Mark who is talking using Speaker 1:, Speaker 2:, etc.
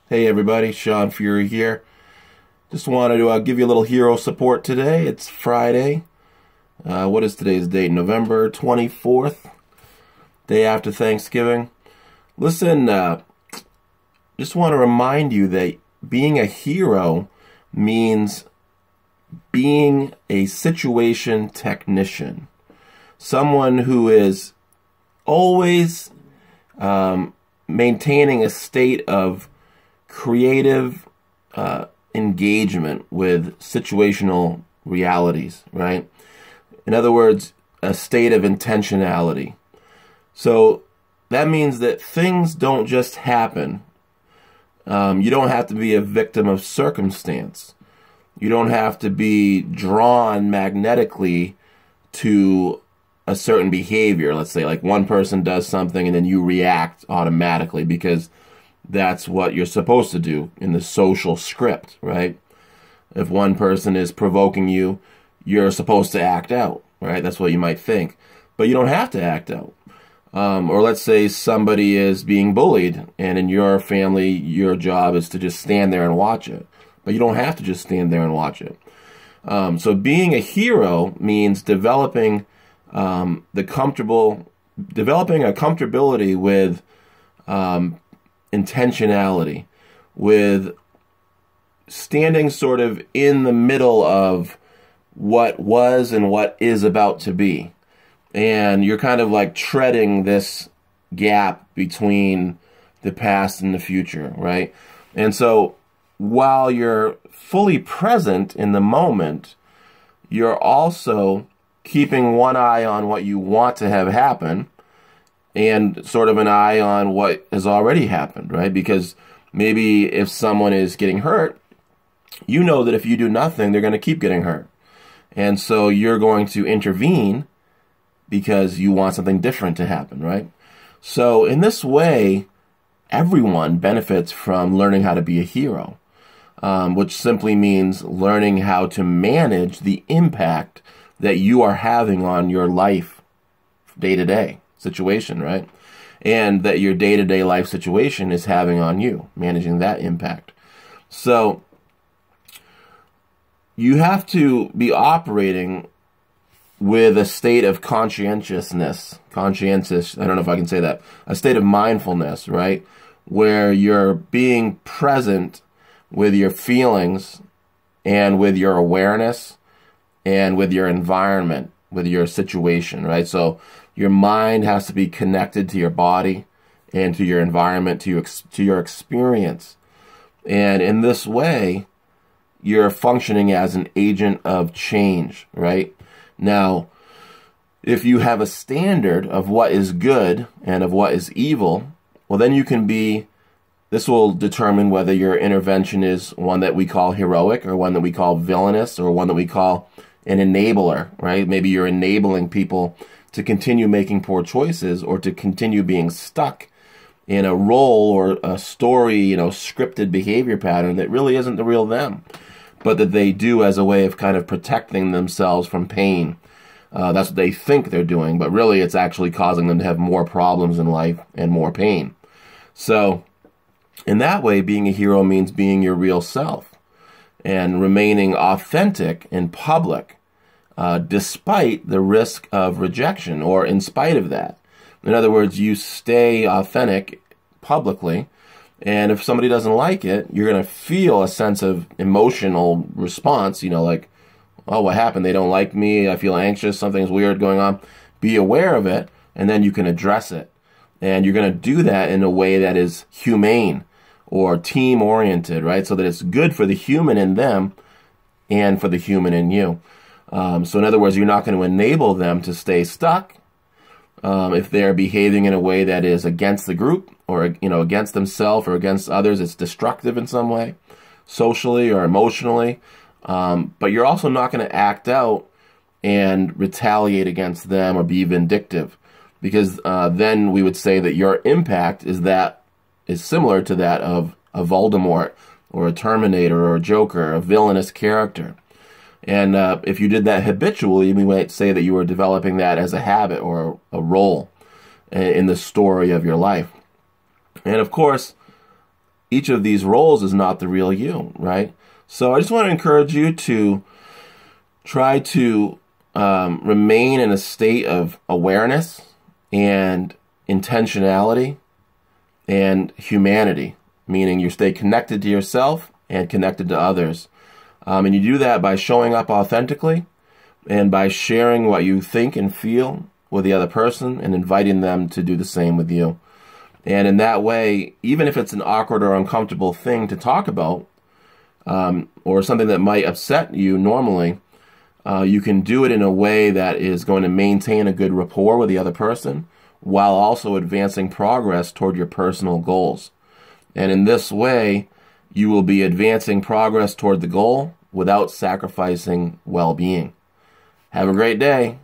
Speaker 1: Hey everybody, Shawn Furey here. Just wanted to give you a little hero support today. It's Friday. What is today's date? November 24th, day after Thanksgiving. Listen, just want to remind you that being a hero means being a situation technician. Someone who is always maintaining a state of creative engagement with situational realities, right? In other words, a state of intentionality. So that means that things don't just happen. You don't have to be a victim of circumstance. You don't have to be drawn magnetically to a certain behavior. Let's say like one person does something and then you react automatically because that's what you're supposed to do in the social script, right? If one person is provoking you, you're supposed to act out, right? That's what you might think. But you don't have to act out. Or let's say somebody is being bullied, and in your family, your job is to just stand there and watch it. But you don't have to just stand there and watch it. So being a hero means developing a comfortability with intentionality, with standing sort of in the middle of what was and what is about to be. And you're kind of like treading this gap between the past and the future, right? And so while you're fully present in the moment, you're also keeping one eye on what you want to have happen and sort of an eye on what has already happened, right? Because maybe if someone is getting hurt, you know that if you do nothing, they're going to keep getting hurt. And so you're going to intervene because you want something different to happen, right? So in this way, everyone benefits from learning how to be a hero, which simply means learning how to manage the impact that you are having on your life day-to-day situation, right? And that your day-to-day life situation is having on you, managing that impact. So you have to be operating with a state of conscientiousness, I don't know if I can say that, a state of mindfulness, right? Where you're being present with your feelings and with your awareness and with your environment, with your situation, right? So your mind has to be connected to your body and to your environment, to your experience. And in this way, you're functioning as an agent of change, right? Now, if you have a standard of what is good and of what is evil, well, then you can be, this will determine whether your intervention is one that we call heroic or one that we call villainous or one that we call an enabler, right? Maybe you're enabling people to continue making poor choices or to continue being stuck in a role or a story, scripted behavior pattern that really isn't the real them, but that they do as a way of kind of protecting themselves from pain. That's what they think they're doing, but really it's actually causing them to have more problems in life and more pain. So in that way, being a hero means being your real self and remaining authentic in public, despite the risk of rejection or in spite of that. In other words, you stay authentic publicly, and if somebody doesn't like it, you're going to feel a sense of emotional response, like, oh, what happened? They don't like me. I feel anxious. Something's weird going on. Be aware of it, and then you can address it. And you're going to do that in a way that is humane or team-oriented, right? So that it's good for the human in them and for the human in you. So in other words, you're not going to enable them to stay stuck if they're behaving in a way that is against the group or against themselves or against others. It's destructive in some way, socially or emotionally. But you're also not going to act out and retaliate against them or be vindictive, because then we would say that your impact is similar to that of a Voldemort or a Terminator or a Joker, a villainous character. And if you did that habitually, we might say that you were developing that as a habit or a role in the story of your life. And of course, each of these roles is not the real you, right? So I just want to encourage you to try to remain in a state of awareness and intentionality and humanity, meaning you stay connected to yourself and connected to others. And you do that by showing up authentically and by sharing what you think and feel with the other person and inviting them to do the same with you. And in that way, even if it's an awkward or uncomfortable thing to talk about, or something that might upset you normally, you can do it in a way that is going to maintain a good rapport with the other person while also advancing progress toward your personal goals. And in this way, you will be advancing progress toward the goal without sacrificing well-being. Have a great day.